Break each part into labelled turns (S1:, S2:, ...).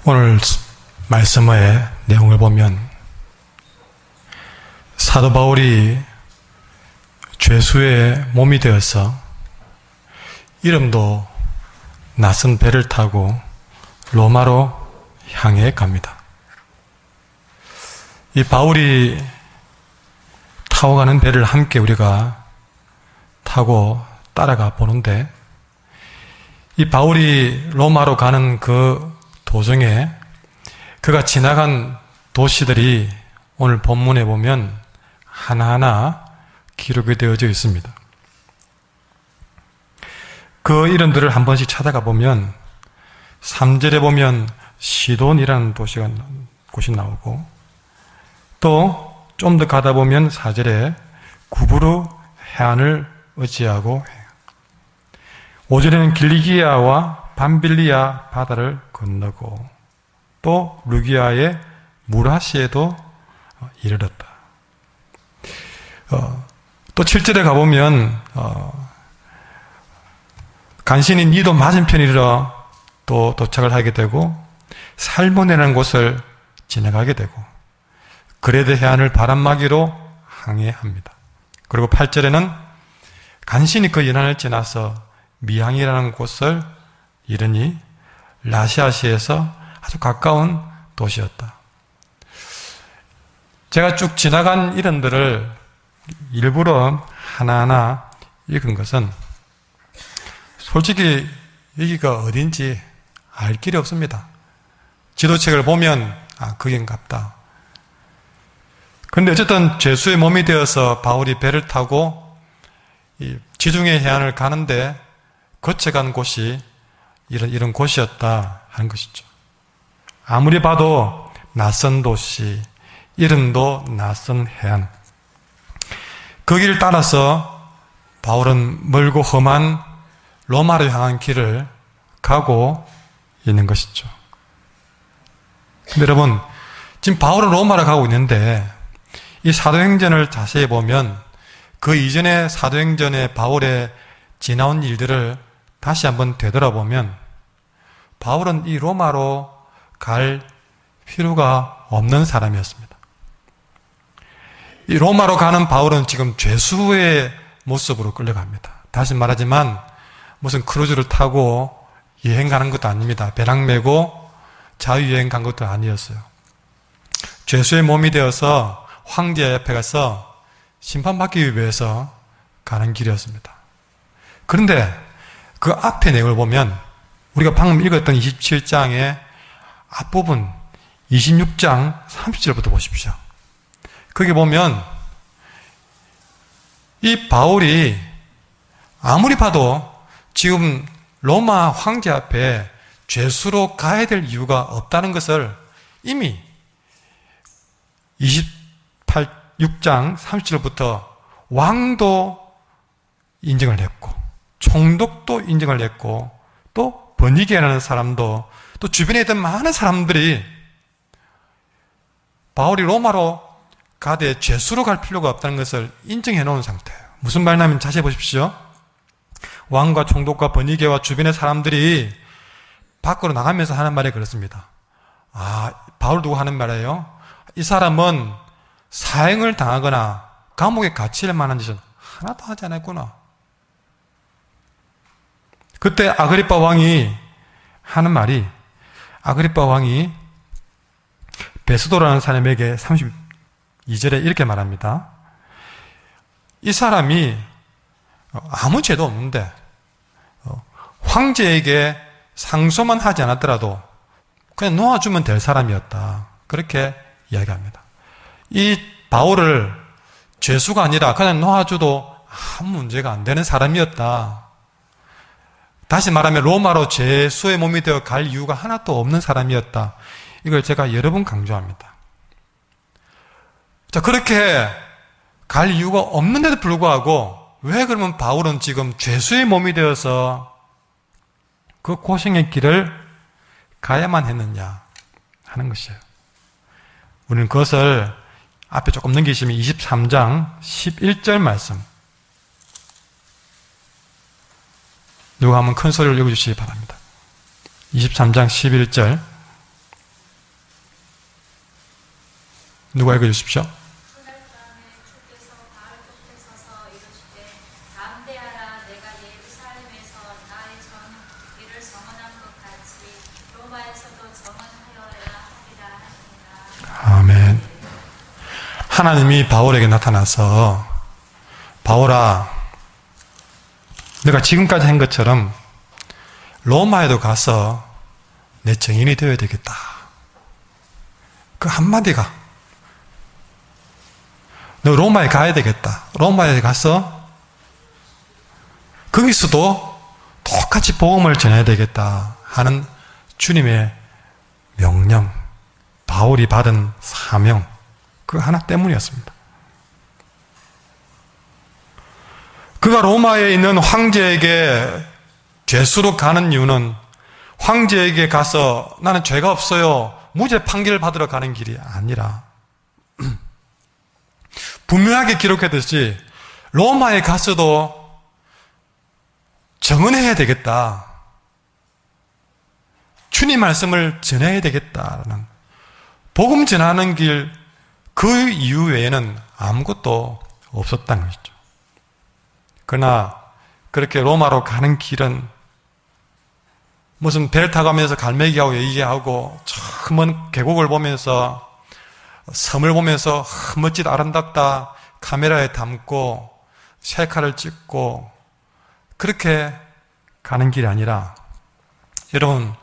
S1: 오늘 말씀의 내용을 보면 사도 바울이 죄수의 몸이 되어서 이름도 낯선 배를 타고 로마로 향해 갑니다. 이 바울이 타고 가는 배를 함께 우리가 타고 따라가 보는데, 이 바울이 로마로 가는 그 도중에 그가 지나간 도시들이 오늘 본문에 보면 하나하나 기록이 되어져 있습니다. 그 이름들을 한 번씩 찾아가 보면 3절에 보면 시돈이라는 곳이 나오고, 또 좀 더 가다 보면 4절에 구브루 해안을 의지하고 해요. 5절에는 길리기아와 밤빌리아 바다를 건너고, 또 루기아의 무라시에도 이르렀다. 또 7절에 가보면 간신히 니도 맞은편에 이르러 또 도착을 하게 되고, 살모네라는 곳을 지나가게 되고, 그레데 해안을 바람막이로 항해합니다. 그리고 8절에는 간신히 그 연안을 지나서 미항이라는 곳을 이르니 라시아시에서 아주 가까운 도시였다. 제가 쭉 지나간 이름들을 일부러 하나하나 읽은 것은 솔직히 여기가 어딘지 알 길이 없습니다. 지도책을 보면 거긴갑다. 그런데 어쨌든 죄수의 몸이 되어서 바울이 배를 타고 이 지중해 해안을 가는데 거쳐간 곳이 이런 곳이었다 하는 것이죠. 아무리 봐도 낯선 도시, 이름도 낯선 해안. 그 길을 따라서 바울은 멀고 험한 로마로 향한 길을 가고 있는 것이죠. 근데 여러분, 지금 바울은 로마로 가고 있는데 이 사도행전을 자세히 보면 그 이전의 사도행전에 바울의 지나온 일들을 다시 한번 되돌아보면 바울은 이 로마로 갈 필요가 없는 사람이었습니다. 이 로마로 가는 바울은 지금 죄수의 모습으로 끌려갑니다. 다시 말하지만 무슨 크루즈를 타고 여행 가는 것도 아닙니다. 배낭 메고 자유여행 간 것도 아니었어요. 죄수의 몸이 되어서 황제 옆에 가서 심판받기 위해서 가는 길이었습니다. 그런데 그 앞에 내용을 보면 우리가 방금 읽었던 27장의 앞부분 26장 30절부터 보십시오. 거기 보면 이 바울이 아무리 봐도 지금 로마 황제 앞에 죄수로 가야 될 이유가 없다는 것을 이미 6장 30절부터 왕도 인정을 했고, 총독도 인정을 했고, 또 버니게라는 사람도, 또 주변에 있던 많은 사람들이 바울이 로마로 가되 죄수로 갈 필요가 없다는 것을 인정해 놓은 상태예요. 무슨 말이냐면 자세히 보십시오. 왕과 총독과 버니게와 주변의 사람들이 밖으로 나가면서 하는 말이 그렇습니다. 바울 두고 하는 말이에요. 이 사람은 사형을 당하거나 감옥에 갇힐 만한 짓은 하나도 하지 않았구나. 그때 아그리빠 왕이 하는 말이, 아그리빠 왕이 베스도라는 사람에게 32절에 이렇게 말합니다. 이 사람이 아무 죄도 없는데 황제에게 상소만 하지 않았더라도 그냥 놓아주면 될 사람이었다. 그렇게 이야기합니다. 이 바울을 죄수가 아니라 그냥 놓아줘도 아무 문제가 안 되는 사람이었다. 다시 말하면 로마로 죄수의 몸이 되어 갈 이유가 하나도 없는 사람이었다. 이걸 제가 여러 번 강조합니다. 자, 그렇게 갈 이유가 없는데도 불구하고 왜 그러면 바울은 지금 죄수의 몸이 되어서 그 고생의 길을 가야만 했느냐 하는 것이에요. 우리는 그것을 앞에 조금 넘기시면 23장 11절 말씀, 누가 한번 큰 소리를 읽어주시기 바랍니다. 23장 11절 누가 읽어주십시오.
S2: 그날 밤에 주께서 바알 곁에 서서 이르시되 담대하라 내가 예루살렘에서 나의 전 이를 성언한 것 같이 로마에서도 성언하여야 하리라 하시니라.
S1: 아멘. 하나님이 바울에게 나타나서 바울아, 내가 지금까지 한 것처럼 로마에도 가서 내 증인이 되어야 되겠다. 그 한마디가 너 로마에 가야 되겠다. 로마에 가서 거기서도 똑같이 복음을 전해야 되겠다 하는 주님의 명령, 바울이 받은 사명, 그 하나 때문이었습니다. 그가 로마에 있는 황제에게 죄수로 가는 이유는 황제에게 가서 나는 죄가 없어요, 무죄 판결을 받으러 가는 길이 아니라 분명하게 기록했듯이 로마에 가서도 정언해야 되겠다, 주님 말씀을 전해야 되겠다라는 복음 전하는 길, 그 이유 외에는 아무것도 없었다는 것이죠. 그러나 그렇게 로마로 가는 길은 무슨 배를 타가면서 갈매기하고 얘기하고 저 먼 계곡을 보면서 섬을 보면서 멋지다 아름답다 카메라에 담고 셀카를 찍고 그렇게 가는 길이 아니라, 여러분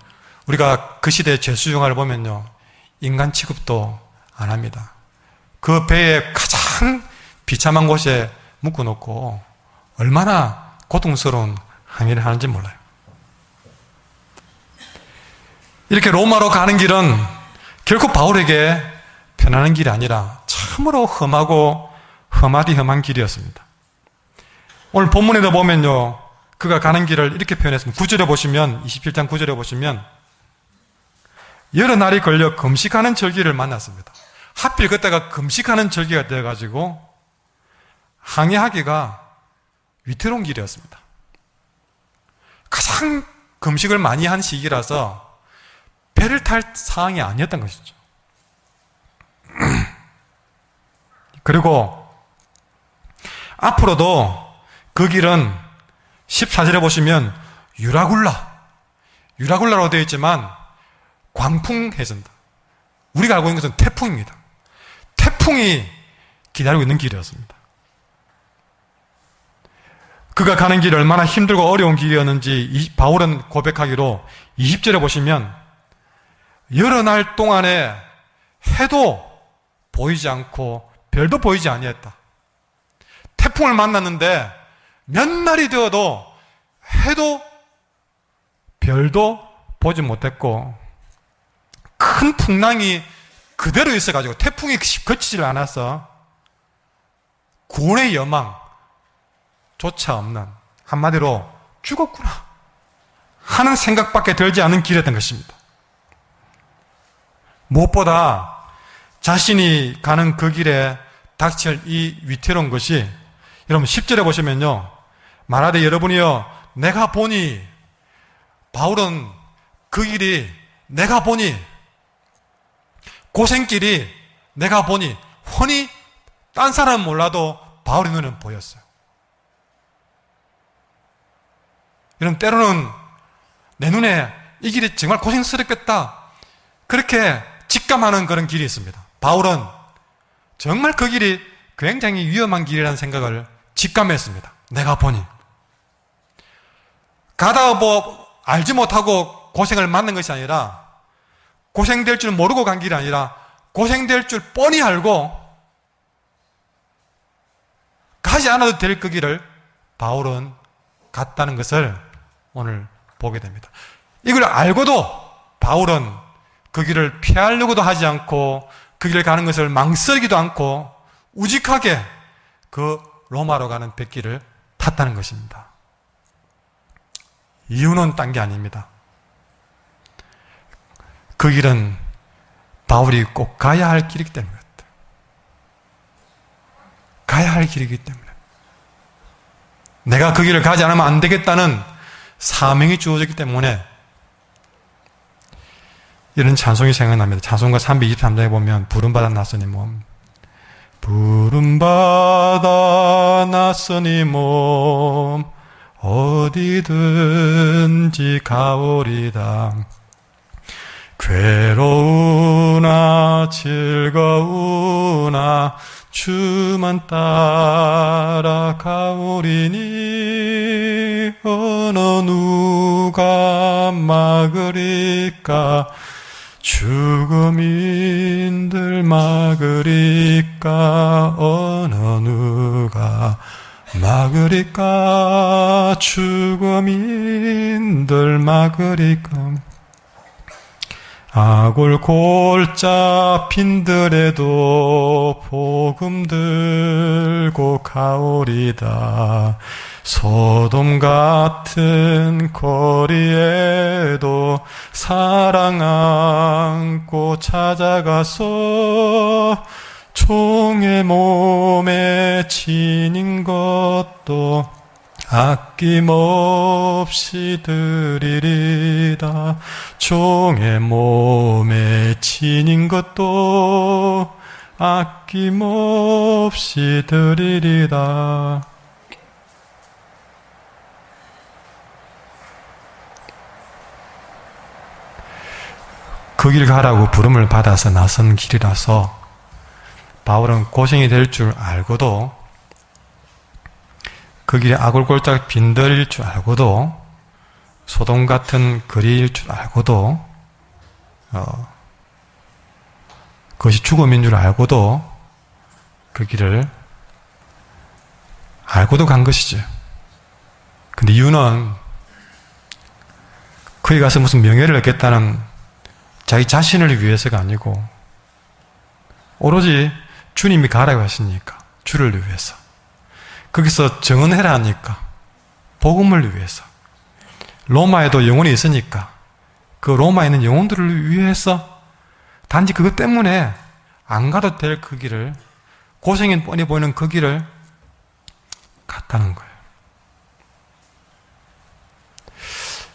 S1: 우리가 그 시대의 죄수영화를 보면요, 인간 취급도 안 합니다. 그 배에 가장 비참한 곳에 묶어놓고 얼마나 고통스러운 항해를 하는지 몰라요. 이렇게 로마로 가는 길은 결코 바울에게 편안한 길이 아니라 참으로 험한 길이었습니다. 오늘 본문에도 보면요, 그가 가는 길을 이렇게 표현했습니다. 9절에 보시면, 27장 9절에 보시면 여러 날이 걸려 금식하는 절기를 만났습니다. 하필 그때가 금식하는 절기가 되어가지고 항해하기가 위태로운 길이었습니다. 가장 금식을 많이 한 시기라서 배를 탈 상황이 아니었던 것이죠. 그리고 앞으로도 그 길은 14절에 보시면 유라굴라로 되어 있지만 광풍해진다. 우리가 알고 있는 것은 태풍입니다. 태풍이 기다리고 있는 길이었습니다. 그가 가는 길이 얼마나 힘들고 어려운 길이었는지 바울은 고백하기로 20절에 보시면 여러 날 동안에 해도 보이지 않고 별도 보이지 아니했다. 태풍을 만났는데 몇 날이 되어도 해도 별도 보지 못했고 큰 풍랑이 그대로 있어가지고 태풍이 그치질 않아서 구원의 여망조차 없는, 한마디로 죽었구나 하는 생각밖에 들지 않은 길이었던 것입니다. 무엇보다 자신이 가는 그 길에 닥칠 이 위태로운 것이, 여러분 10절에 보시면요, 말하되 여러분이여 내가 보니, 바울은 그 길이 내가 보니, 고생길이 내가 보니, 훤히 딴 사람은 몰라도 바울의 눈에는 보였어요. 여러분 때로는 내 눈에 이 길이 정말 고생스럽겠다 그렇게 직감하는 그런 길이 있습니다. 바울은 정말 그 길이 굉장히 위험한 길이라는 생각을 직감했습니다. 내가 보니. 가다가 알지 못하고 고생을 만난 것이 아니라, 고생될 줄 모르고 간 길이 아니라 고생될 줄 뻔히 알고 가지 않아도 될 그 길을 바울은 갔다는 것을 오늘 보게 됩니다. 이걸 알고도 바울은 그 길을 피하려고도 하지 않고 그 길을 가는 것을 망설이기도 않고 우직하게 그 로마로 가는 뱃길을 탔다는 것입니다. 이유는 딴 게 아닙니다. 그 길은 바울이 꼭 가야 할 길이기 때문입니다. 가야 할 길이기 때문에 내가 그 길을 가지 않으면 안 되겠다는 사명이 주어졌기 때문에 이런 찬송이 생각납니다. 찬송가 323장에 보면 부름받아 낯선 이 몸, 부름받아 낯선 이 몸 어디든지 가오리다. 괴로우나 즐거우나 주만 따라가오리니 어느 누가 막으리까 죽음인들 막으리까 어느 누가 막으리까 죽음인들 막으리까. 아골 골짜 빈들에도 복음 들고 가오리다. 소돔 같은 거리에도 사랑 안고 찾아가서 종의 몸에 지닌 것도 아낌없이 드리리다. 종의 몸에 지닌 것도 아낌없이 드리리다. 그 길 가라고 부름을 받아서 나선 길이라서 바울은 고생이 될 줄 알고도, 그 길에 아골골짝 빈들일 줄 알고도, 소돔 같은 거리일 줄 알고도, 그것이 죽음인 줄 알고도 그 길을 알고도 간 것이죠. 근데 이유는 거기 가서 무슨 명예를 얻겠다는 자기 자신을 위해서가 아니고 오로지 주님이 가라고 하시니까, 주를 위해서, 거기서 정언해라 하니까 복음을 위해서, 로마에도 영혼이 있으니까 그 로마에 있는 영혼들을 위해서 단지 그것 때문에 안 가도 될 그 길을, 고생이 뻔히 보이는 그 길을 갔다는 거예요.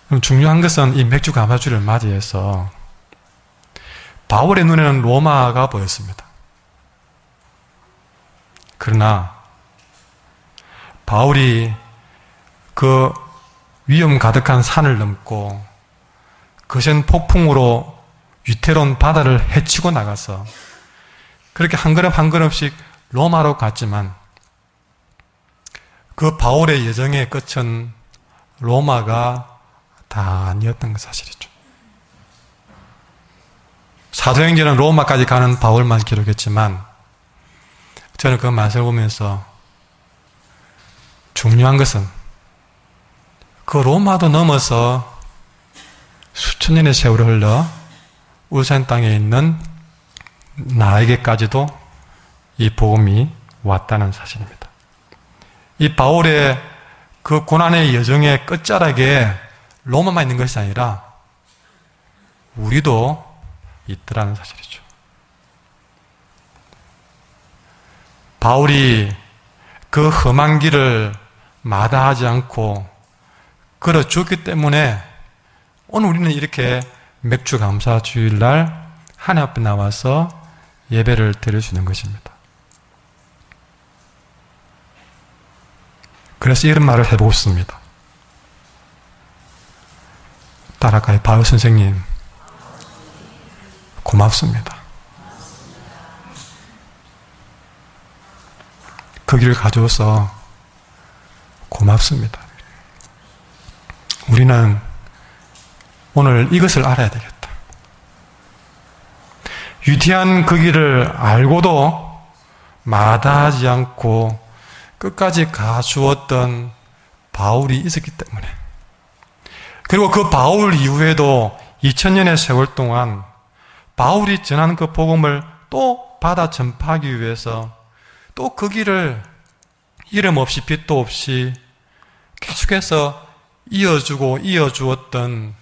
S1: 그럼 중요한 것은 이 맥주 감사주를 맞이해서 바울의 눈에는 로마가 보였습니다. 그러나 바울이 그 위험 가득한 산을 넘고 거센 폭풍으로 위태로운 바다를 헤치고 나가서 그렇게 한 걸음 한 걸음씩 로마로 갔지만 그 바울의 여정의 끝은 로마가 다 아니었던 것 사실이죠. 사도행전은 로마까지 가는 바울만 기록했지만 저는 그 말씀을 보면서 중요한 것은 그 로마도 넘어서 수천 년의 세월을 흘러 울산 땅에 있는 나에게까지도 이 복음이 왔다는 사실입니다. 이 바울의 그 고난의 여정의 끝자락에 로마만 있는 것이 아니라 우리도 있더라는 사실이죠. 바울이 그 험한 길을 마다하지 않고 걸어주었기 때문에 오늘 우리는 이렇게 맥주 감사 주일날 하나님 앞에 나와서 예배를 드릴 수 있는 것입니다. 그래서 이런 말을 해보고 싶습니다. 따라가요. 바울 선생님 고맙습니다. 그 길을 가져와서 고맙습니다. 우리는 오늘 이것을 알아야 되겠다. 위태한 그 길을 알고도 마다하지 않고 끝까지 가주었던 바울이 있었기 때문에, 그리고 그 바울 이후에도 2000년의 세월 동안 바울이 전하는 그 복음을 또 받아 전파하기 위해서 또 그 길을 이름 없이 빛도 없이 계속해서 이어주고 이어주었던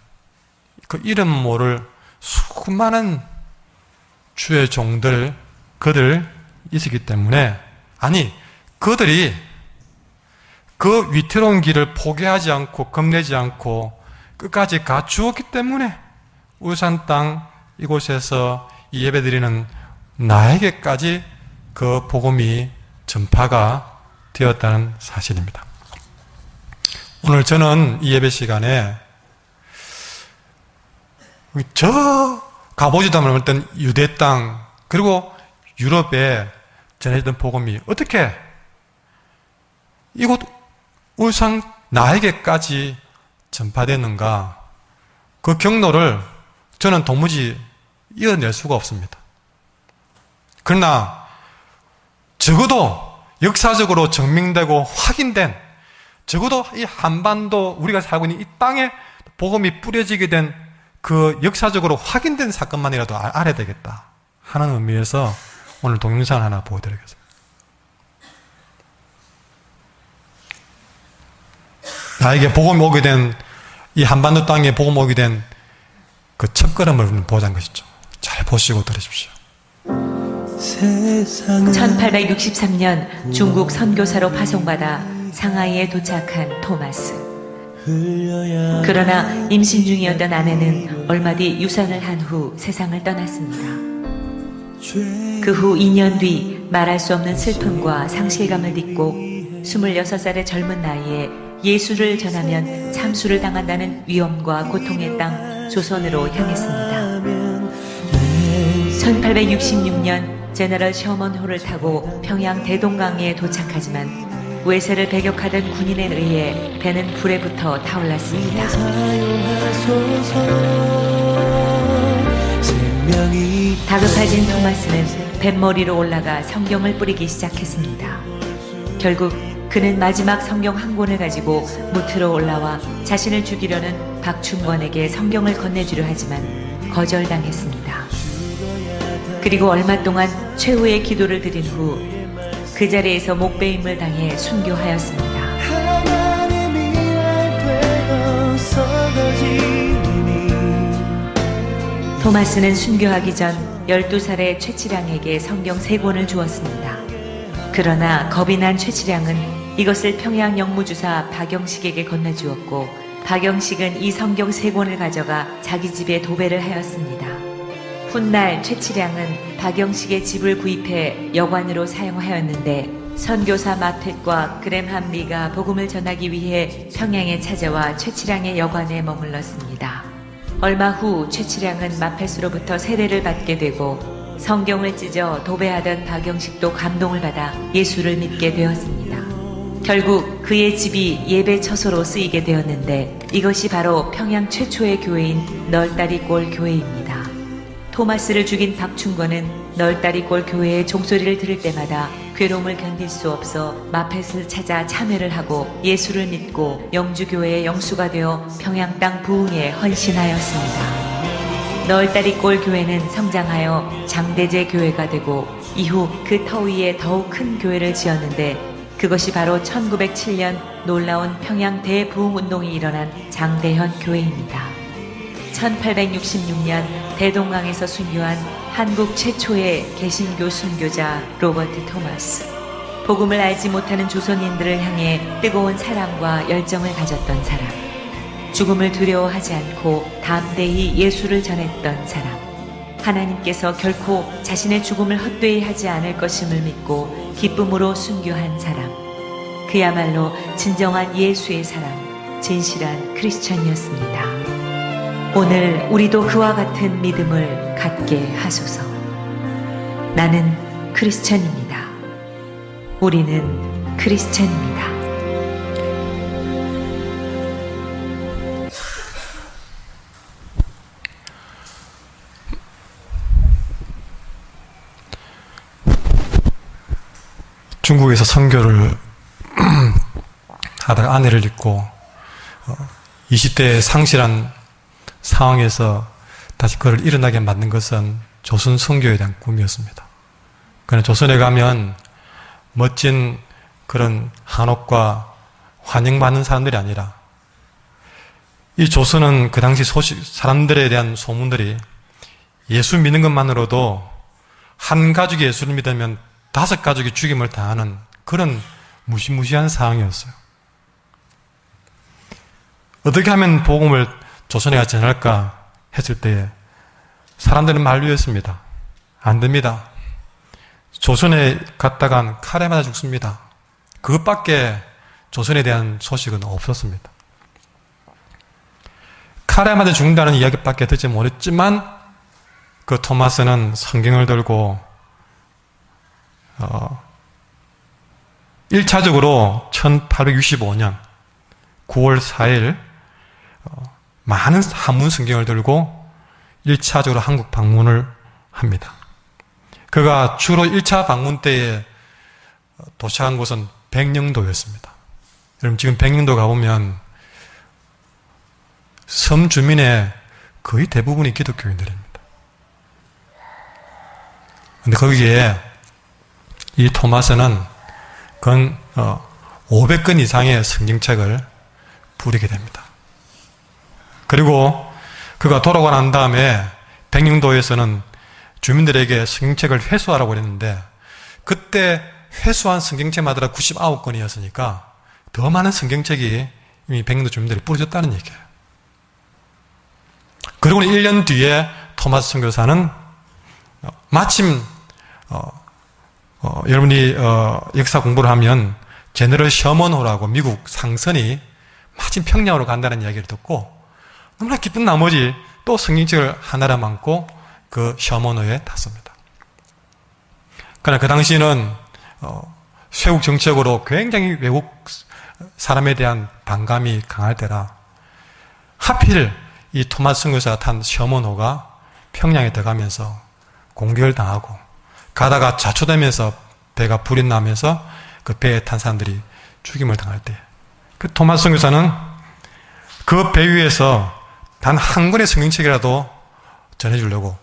S1: 그 이름 모를 수많은 주의 종들, 그들 있었기 때문에, 아니 그들이 그 위태로운 길을 포기하지 않고 겁내지 않고 끝까지 가주었기 때문에 울산 땅 이곳에서 이 예배드리는 나에게까지 그 복음이 전파가 되었다는 사실입니다. 오늘 저는 이 예배 시간에 저 가보지도 않은 어떤 유대 땅 그리고 유럽에 전해지던 복음이 어떻게 이곳 울산 나에게까지 전파됐는가, 그 경로를 저는 도무지 이어낼 수가 없습니다. 그러나 적어도 역사적으로 증명되고 확인된, 적어도 이 한반도 우리가 살고 있는 이 땅에 복음이 뿌려지게 된 그 역사적으로 확인된 사건만이라도 알아야 되겠다 하는 의미에서 오늘 동영상을 하나 보여드리겠습니다. 나에게 복음이 오게 된, 이 한반도 땅에 복음이 오게 된 그 첫걸음을 보자는 것이죠. 잘 보시고 들으십시오.
S3: 1863년 중국 선교사로 파송받아 상하이에 도착한 토마스. 그러나 임신 중이었던 아내는 얼마 뒤 유산을 한 후 세상을 떠났습니다. 그 후 2년 뒤 말할 수 없는 슬픔과 상실감을 딛고 26살의 젊은 나이에 예수를 전하면 참수를 당한다는 위험과 고통의 땅 조선으로 향했습니다. 1866년 제너럴 셔먼호를 타고 평양 대동강에 도착하지만 외세를 배격하던 군인에 의해 배는 불에 붙어 타올랐습니다. 다급해진 토마스는 뱃머리로 올라가 성경을 뿌리기 시작했습니다. 결국 그는 마지막 성경 한 권을 가지고 무트로 올라와 자신을 죽이려는 박충권에게 성경을 건네주려 하지만 거절당했습니다. 그리고 얼마 동안 최후의 기도를 드린 후 그 자리에서 목배임을 당해 순교하였습니다. 토마스는 순교하기 전 12살의 최치량에게 성경 3권을 주었습니다. 그러나 겁이 난 최치량은 이것을 평양 영무주사 박영식에게 건네주었고, 박영식은 이 성경 3권을 가져가 자기 집에 도배를 하였습니다. 훗날 최치량은 박영식의 집을 구입해 여관으로 사용하였는데, 선교사 마텟과 그램함 리가 복음을 전하기 위해 평양에 찾아와 최치량의 여관에 머물렀습니다. 얼마 후 최치량은 마텟으로부터 세례를 받게 되고 성경을 찢어 도배하던 박영식도 감동을 받아 예수를 믿게 되었습니다. 결국 그의 집이 예배 처소로 쓰이게 되었는데, 이것이 바로 평양 최초의 교회인 널다리골 교회입니다. 토마스를 죽인 박충권은 널다리골 교회의 종소리를 들을 때마다 괴로움을 견딜 수 없어 마텟을 찾아 참회를 하고 예수를 믿고 영주교회의 영수가 되어 평양 땅 부흥에 헌신하였습니다. 널다리골 교회는 성장하여 장대제 교회가 되고 이후 그 터 위에 더욱 큰 교회를 지었는데, 그것이 바로 1907년 놀라운 평양 대부흥운동이 일어난 장대현 교회입니다. 1866년 대동강에서 순교한 한국 최초의 개신교 순교자 로버트 토마스. 복음을 알지 못하는 조선인들을 향해 뜨거운 사랑과 열정을 가졌던 사람. 죽음을 두려워하지 않고 담대히 예수를 전했던 사람. 하나님께서 결코 자신의 죽음을 헛되이 하지 않을 것임을 믿고 기쁨으로 순교한 사람. 그야말로 진정한 예수의 사람, 진실한 크리스천이었습니다. 오늘 우리도 그와 같은 믿음을 갖게 하소서. 나는 크리스천입니다. 우리는 크리스천입니다.
S1: 중국에서 선교를 하다가 아내를 잃고 20대에 상실한 상황에서 다시 그를 일어나게 만든 것은 조선 선교에 대한 꿈이었습니다. 그러나 조선에 가면 멋진 그런 한옥과 환영받는 사람들이 아니라, 이 조선은 그 당시 사람들에 대한 소문들이 예수 믿는 것만으로도 한 가족이 예수를 믿으면 5가족이 죽임을 당하는 그런 무시무시한 상황이었어요. 어떻게 하면 복음을 조선에 전할까 했을 때에 사람들은 만류했습니다. 안 됩니다. 조선에 갔다간 칼에 맞아 죽습니다. 그것밖에 조선에 대한 소식은 없었습니다. 칼에 맞아 죽는다는 이야기밖에 듣지 못했지만 그 토마스는 성경을 들고 1차적으로 1865년 9월 4일 많은 한문 성경을 들고 1차적으로 한국 방문을 합니다. 그가 주로 1차 방문 때에 도착한 곳은 백령도였습니다. 여러분 지금 백령도 가보면 섬 주민의 거의 대부분이 기독교인들입니다. 근데 거기에 이 토마스는 건 500권 이상의 성경책을 부리게 됩니다. 그리고 그가 돌아가고 난 다음에 백령도에서는 주민들에게 성경책을 회수하라고 그랬는데 그때 회수한 성경책마다 99권이었으니까 더 많은 성경책이 이미 백령도 주민들이 뿌려졌다는 얘기예요. 그리고 1년 뒤에 토마스 선교사는 마침 여러분이 역사 공부를 하면 제너럴 셔먼호라고 미국 상선이 마침 평양으로 간다는 이야기를 듣고 너무나 기쁜 나머지 또 성경책을 하나를 안고 그 셔먼호에 탔습니다. 그러나 그 당시는 쇄국 정책으로 굉장히 외국 사람에 대한 반감이 강할 때라 하필 이 토마스 선교사가 탄 셔먼호가 평양에 들어가면서 공격을 당하고 가다가 자초되면서 배가 불이 나면서 그 배에 탄 사람들이 죽임을 당할 때 그 토마스 선교사는 그 배 위에서 단 한 권의 성경책이라도 전해주려고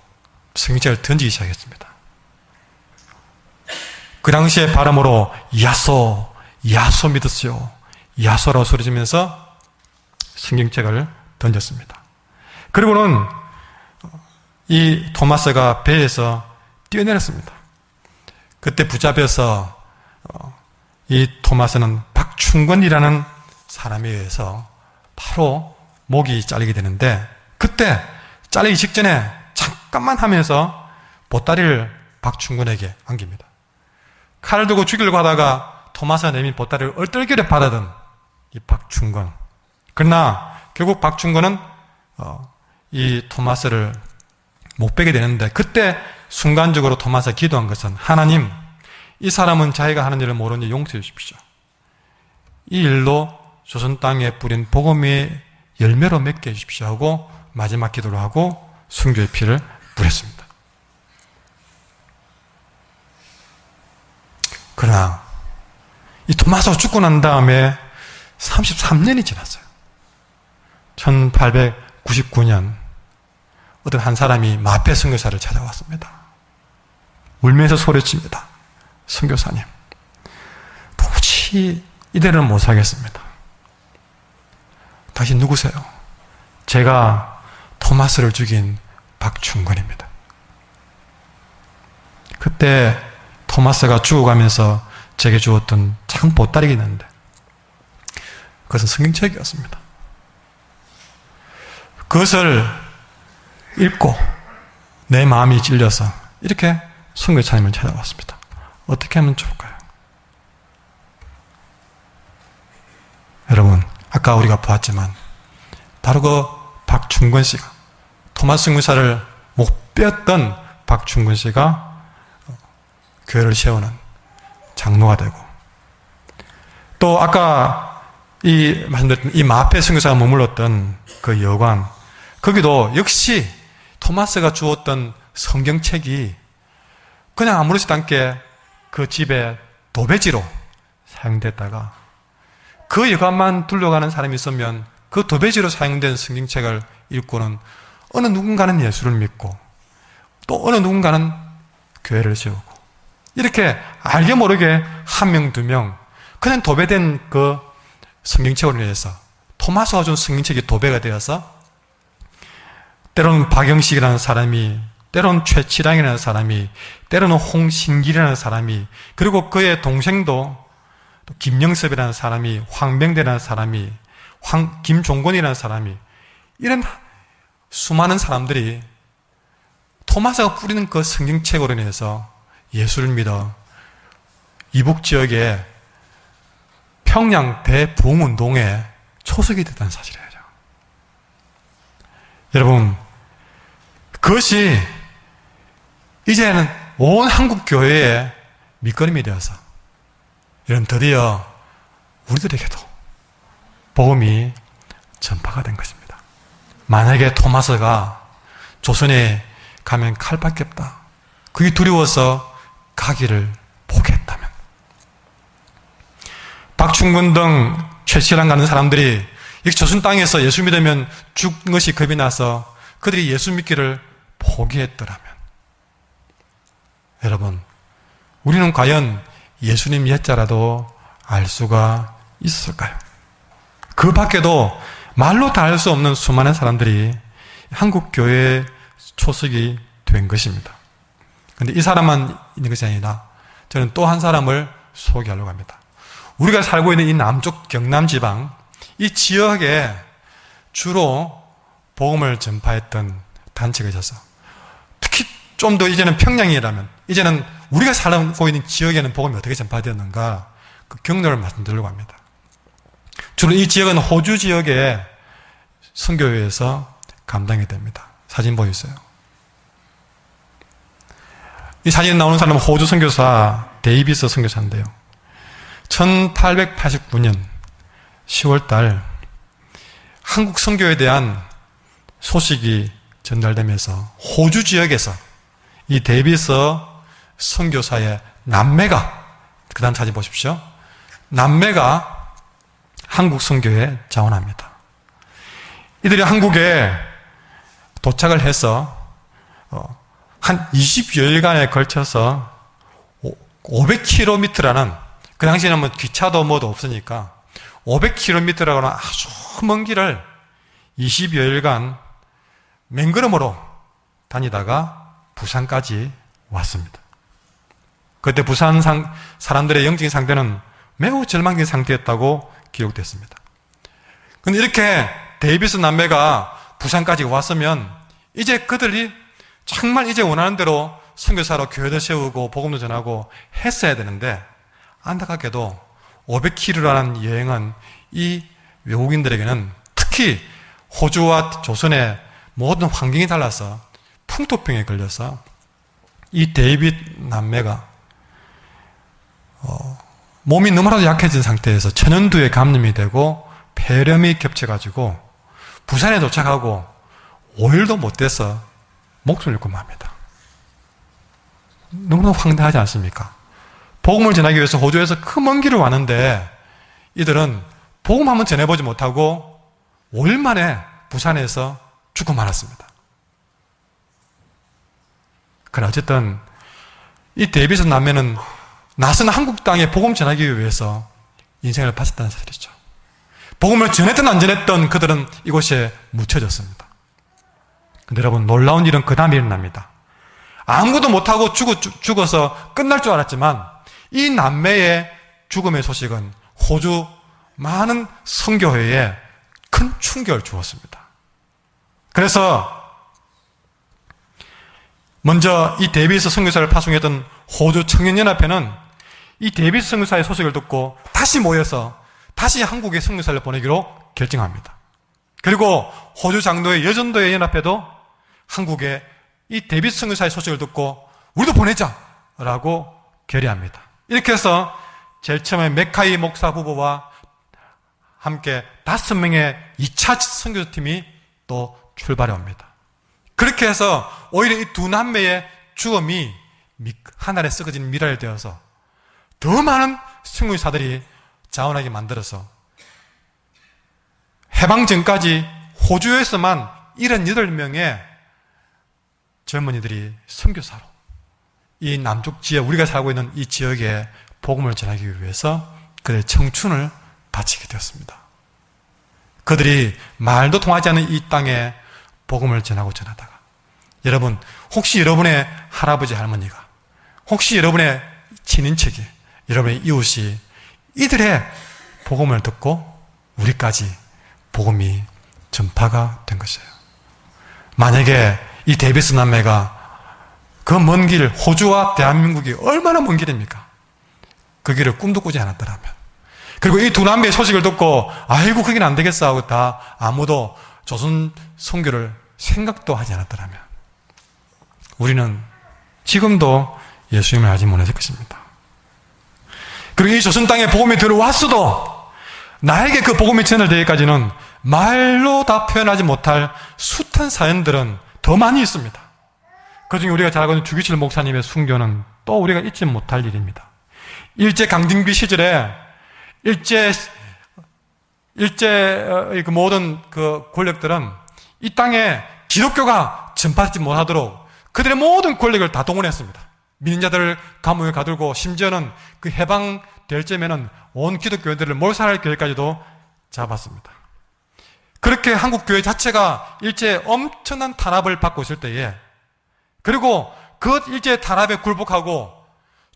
S1: 성경책을 던지기 시작했습니다. 그 당시의 발음으로 야소, 야소 믿으시오, 야소라고 소리지면서 성경책을 던졌습니다. 그리고는 이 토마스가 배에서 뛰어내렸습니다. 그때 붙잡혀서 이 토마스는 박충권이라는 사람에 의해서 바로 목이 잘리게 되는데 그때 잘리기 직전에 잠깐만 하면서 보따리를 박충권에게 안깁니다. 칼을 들고 죽이려고 하다가 토마스가 내민 보따리를 얼떨결에 받아든 이 박충권. 그러나 결국 박충권은 이 토마스를 못 빼게 되는데 그때 순간적으로 토마스가 기도한 것은 하나님, 이 사람은 자기가 하는 일을 모르니 용서해 주십시오. 이 일로 조선 땅에 뿌린 복음의 열매로 맺게 해주십시오 하고 마지막 기도를 하고 순교의 피를 뿌렸습니다. 그러나 이 토마스가 죽고 난 다음에 33년이 지났어요. 1899년 어떤 한 사람이 마페 선교사를 찾아왔습니다. 울면서 소리칩니다. 선교사님, 도무지 이대로는 못 살겠습니다. 당신 누구세요? 제가 토마스를 죽인 박충권입니다. 그때 토마스가 죽어가면서 제게 주었던 작은 보따리가 있는데 그것은 성경책이었습니다. 그것을 읽고 내 마음이 찔려서 이렇게 선교사님을 찾아왔습니다. 어떻게 하면 좋을까요? 여러분, 아까 우리가 보았지만 바로 그 박충권 씨가 토마스 선교사를 못 빼었던 박충권 씨가 교회를 세우는 장로가 되고 또 아까 말씀드렸던 이 마페 선교사가 머물렀던 그 여관 거기도 역시 토마스가 주었던 성경책이 그냥 아무렇지도 않게 그 집에 도배지로 사용됐다가 그 여관만 둘러가는 사람이 있으면 그 도배지로 사용된 성경책을 읽고는 어느 누군가는 예수를 믿고 또 어느 누군가는 교회를 세우고 이렇게 알게 모르게 한 명, 두 명 그냥 도배된 그 성경책으로 인해서 토마스가 준 성경책이 도배가 되어서 때로는 박영식이라는 사람이 때로는 최치량이라는 사람이 때로는 홍신길이라는 사람이 그리고 그의 동생도 또 김영섭이라는 사람이 황병대라는 사람이 김종건이라는 사람이 이런 수많은 사람들이 토마스가 뿌리는 그 성경책으로 인해서 예수를 믿어 이북 지역의 평양 대부흥운동에 초석이 됐다는 사실이에요. 여러분, 그것이 이제는 온 한국 교회의 밑거름이 되어서 여러분 드디어 우리들에게도 복음이 전파가 된 것입니다. 만약에 토마스가 조선에 가면 칼밖에 없다, 그게 두려워서 가기를 포기했다면, 박충근 등 최씨랑 가는 사람들이 이 조선 땅에서 예수 믿으면 죽는 것이 겁이 나서 그들이 예수 믿기를 포기했더라면, 여러분, 우리는 과연 예수님 옛자라도 알 수가 있을까요? 그 밖에도 말로 다 알 수 없는 수많은 사람들이 한국 교회의 초석이 된 것입니다. 그런데 이 사람만 있는 것이 아니라 저는 또 한 사람을 소개하려고 합니다. 우리가 살고 있는 이 남쪽 경남 지방, 이 지역에 주로 복음을 전파했던 단체가 있어서, 특히 좀 더 이제는 평양이라면, 이제는 우리가 살고 있는 지역에는 복음이 어떻게 전파되었는가, 그 경로를 말씀드리려고 합니다. 주로 이 지역은 호주 지역의 선교회에서 감당이 됩니다. 사진 보이세요? 이 사진에 나오는 사람은 호주 선교사 데이비스 선교사인데요. 1889년 10월달 한국 선교에 대한 소식이 전달되면서 호주 지역에서 이 데이비스 선교사의 남매가, 그 다음 사진 보십시오. 남매가 한국 선교에 자원합니다. 이들이 한국에 도착을 해서 한 20여일간에 걸쳐서 500km라는, 그 당시에는 뭐 기차도 뭐도 없으니까 500km라고는 아주 먼 길을 20여일간 맨걸음으로 다니다가 부산까지 왔습니다. 그때 부산 사람들의 영적인 상태는 매우 절망적인 상태였다고 기록됐습니다. 그런데 이렇게 데이비스 남매가 부산까지 왔으면 이제 그들이 정말 이제 원하는 대로 선교사로 교회도 세우고 복음도 전하고 했어야 되는데, 안타깝게도 500km라는 여행은 이 외국인들에게는, 특히 호주와 조선의 모든 환경이 달라서 풍토병에 걸려서 이 데이빗 남매가 몸이 너무나도 약해진 상태에서 천연두에 감염이 되고 폐렴이 겹쳐가지고 부산에 도착하고 5일도 못 돼서 목숨을 잃고 맙니다. 너무나 황당하지 않습니까? 복음을 전하기 위해서 호주에서 그 먼 길을 왔는데 이들은 복음 한번 전해보지 못하고 5일 만에 부산에서 죽고 말았습니다. 그러나 어쨌든 이 데이비스 남매는 낯선 한국 땅에 복음 전하기 위해서 인생을 바쳤다는 사실이죠. 복음을 전했든 안 전했든 그들은 이곳에 묻혀졌습니다. 근데 여러분, 놀라운 일은 그 다음에 일어납니다. 아무것도 못하고 죽어서 끝날 줄 알았지만 이 남매의 죽음의 소식은 호주 많은 선교회에 큰 충격을 주었습니다. 그래서 먼저 이 데이비스 선교사를 파송했던 호주 청년연합회는 이 데이비스 선교사의 소식을 듣고 다시 모여서 다시 한국에 선교사를 보내기로 결정합니다. 그리고 호주 장로의 여전도의 연합회도 한국에 이 데이비스 선교사의 소식을 듣고 우리도 보내자라고 결의합니다. 이렇게 해서 제일 처음에 맥카이 목사 부부와 함께 5명의 2차 선교팀이 또 출발해 옵니다. 그렇게 해서 오히려 이 두 남매의 죽음이 하늘에 썩어진 미랄이 되어서 더 많은 선교사들이 자원하게 만들어서 해방 전까지 호주에서만 78명의 젊은이들이 선교사로 이 남쪽 지역, 우리가 살고 있는 이 지역에 복음을 전하기 위해서 그들의 청춘을 바치게 되었습니다. 그들이 말도 통하지 않는 이 땅에 복음을 전하다가, 여러분, 혹시 여러분의 할아버지 할머니가, 혹시 여러분의 친인척이, 여러분의 이웃이 이들의 복음을 듣고 우리까지 복음이 전파가 된 것이에요. 만약에 이 데이비스 남매가 그 먼 길, 호주와 대한민국이 얼마나 먼 길입니까? 그 길을 꿈도 꾸지 않았더라면. 그리고 이 두 남매의 소식을 듣고 아이고 그긴 안 되겠어 하고 다 아무도 조선 선교를 생각도 하지 않았더라면 우리는 지금도 예수님을 알지 못했을 것입니다. 그리고 이 조선 땅에 복음이 들어왔어도 나에게 그 복음이 전달되기까지는 말로 다 표현하지 못할 숱한 사연들은 더 많이 있습니다. 그중에 우리가 잘 알고 있는 주기철 목사님의 순교는 또 우리가 잊지 못할 일입니다. 일제 강점기 시절에 일제의 그 모든 그 권력들은 이 땅에 기독교가 전파되지 못하도록 그들의 모든 권력을 다 동원했습니다. 민자들을 감옥에 가두고 심지어는 그 해방될 점에는 온 기독교인들을 몰살할 계획까지도 잡았습니다. 그렇게 한국 교회 자체가 일제의 엄청난 탄압을 받고 있을 때에 그리고 그 일제의 탄압에 굴복하고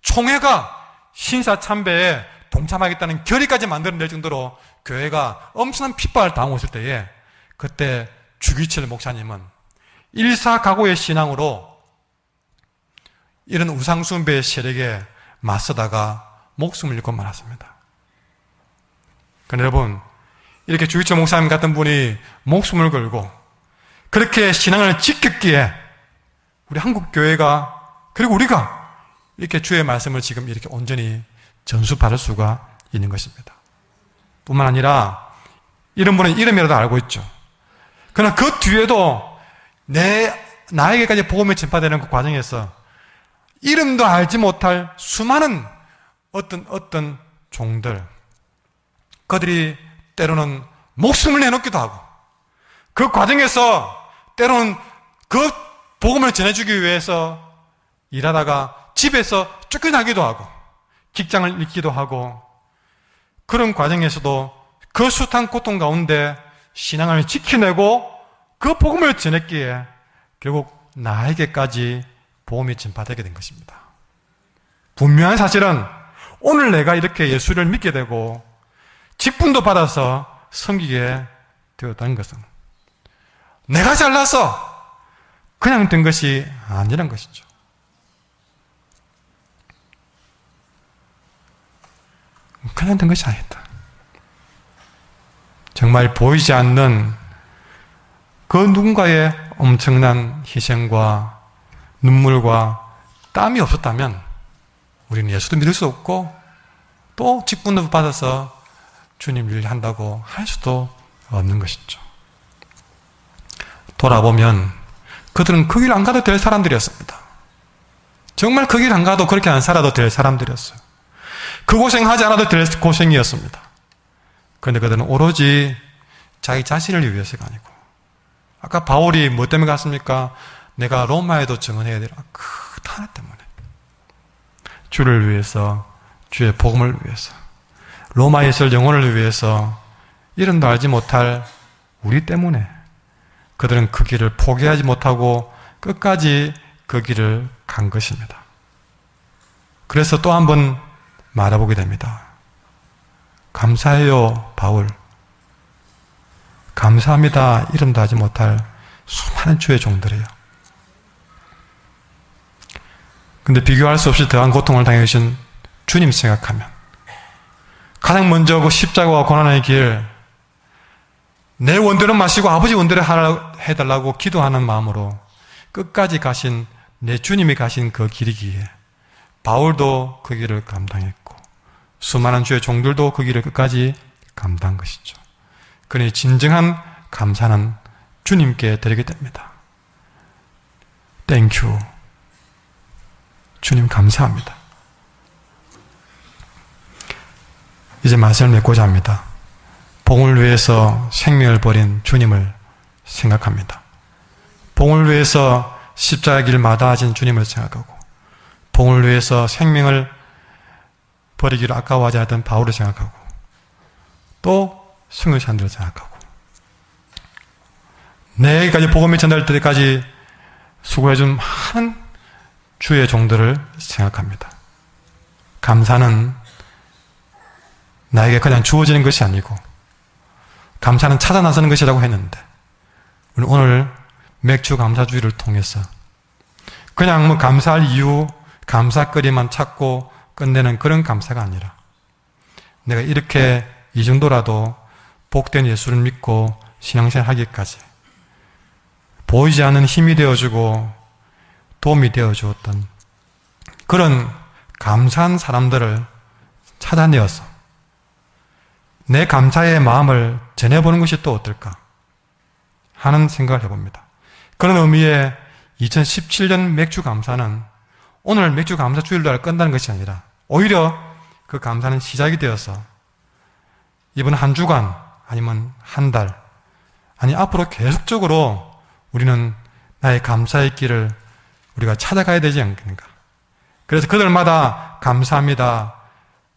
S1: 총회가 신사참배에 동참하겠다는 결의까지 만들어낼 정도로 교회가 엄청난 핍박을 당하고 있을 때에 그때 주기철 목사님은 일사각오의 신앙으로 이런 우상숭배의 세력에 맞서다가 목숨을 잃고 말았습니다. 그런데 여러분, 이렇게 주기철 목사님 같은 분이 목숨을 걸고 그렇게 신앙을 지켰기에 우리 한국교회가 그리고 우리가 이렇게 주의 말씀을 지금 이렇게 온전히 전수받을 수가 있는 것입니다. 뿐만 아니라 이런 분은 이름이라도 알고 있죠. 그러나 그 뒤에도 나에게까지 복음이 전파되는 그 과정에서 이름도 알지 못할 수많은 어떤 종들, 그들이 때로는 목숨을 내놓기도 하고 그 과정에서 때로는 그 복음을 전해주기 위해서 일하다가 집에서 쫓겨나기도 하고 직장을 잃기도 하고 그런 과정에서도 그 숱한 고통 가운데 신앙을 지켜내고 그 복음을 전했기에 결국 나에게까지 복음이 전파되게 된 것입니다. 분명한 사실은 오늘 내가 이렇게 예수를 믿게 되고 직분도 받아서 섬기게 되었다는 것은 내가 잘나서 그냥 된 것이 아니란 것이죠. 그냥 된 것이 아니다. 정말 보이지 않는 그 누군가의 엄청난 희생과 눈물과 땀이 없었다면 우리는 예수도 믿을 수 없고 또 직분도 받아서 주님 일 한다고 할 수도 없는 것이죠. 돌아보면 그들은 그 길 안 가도 될 사람들이었습니다. 정말 그 길 안 가도 그렇게 안 살아도 될 사람들이었어요. 그 고생하지 않아도 될 고생이었습니다. 그런데 그들은 오로지 자기 자신을 위해서가 아니고 아까 바울이 뭐 때문에 갔습니까? 내가 로마에도 증언해야 되라. 그 하나 때문에 주를 위해서 주의 복음을 위해서 로마에 있을 영혼을 위해서 이름도 알지 못할 우리 때문에 그들은 그 길을 포기하지 못하고 끝까지 그 길을 간 것입니다. 그래서 또 한 번 말해보게 됩니다. 감사해요, 바울. 감사합니다. 이름도 하지 못할 수많은 주의 종들이에요. 근데 비교할 수 없이 더한 고통을 당해주신 주님 생각하면 가장 먼저 그 십자가와 고난의 길, 내 원대로 마시고 아버지 원대로 해달라고 기도하는 마음으로 끝까지 가신 내 주님이 가신 그 길이기에 바울도 그 길을 감당했고 수많은 주의 종들도 그 길을 끝까지 감당한 것이죠. 그러니 진정한 감사는 주님께 드리게 됩니다. 땡큐. 주님 감사합니다. 이제 말씀을 맺고자 합니다. 복음을 위해서 생명을 버린 주님을 생각합니다. 복음을 위해서 십자가의 길 마다하신 주님을 생각하고 복음을 위해서 생명을 버리기를 아까워하지 않았던 바울을 생각하고 또 승유산들을 생각하고 내게까지 복음이 전달될 때까지 수고해준 많은 주의 종들을 생각합니다. 감사는 나에게 그냥 주어지는 것이 아니고 감사는 찾아 나서는 것이라고 했는데 오늘 맥주 감사주의를 통해서 그냥 뭐 감사할 이유, 감사거리만 찾고 끝내는 그런 감사가 아니라 내가 이렇게 이 정도라도 복된 예수를 믿고 신앙생활 하기까지 보이지 않는 힘이 되어주고 도움이 되어주었던 그런 감사한 사람들을 찾아내어서 내 감사의 마음을 전해보는 것이 또 어떨까 하는 생각을 해봅니다. 그런 의미에 2017년 맥주 감사는 오늘 맥주 감사 주일날 끝나는 것이 아니라 오히려 그 감사는 시작이 되어서 이번 한 주간 아니면 한 달 아니 앞으로 계속적으로 우리는 나의 감사의 길을 우리가 찾아가야 되지 않겠는가. 그래서 그들마다 감사합니다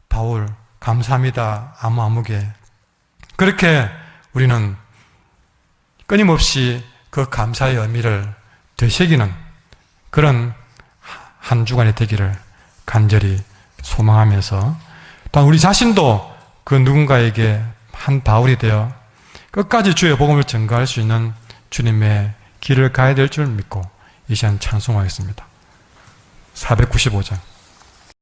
S1: 바울, 감사합니다 아무개 그렇게 우리는 끊임없이 그 감사의 의미를 되새기는 그런 한 주간이 되기를 간절히 소망하면서 또한 우리 자신도 그 누군가에게 한 바울이 되어 끝까지 주의 복음을 전가할 수 있는 주님의 길을 가야 될 줄 믿고 이 시간 찬송하겠습니다. 495장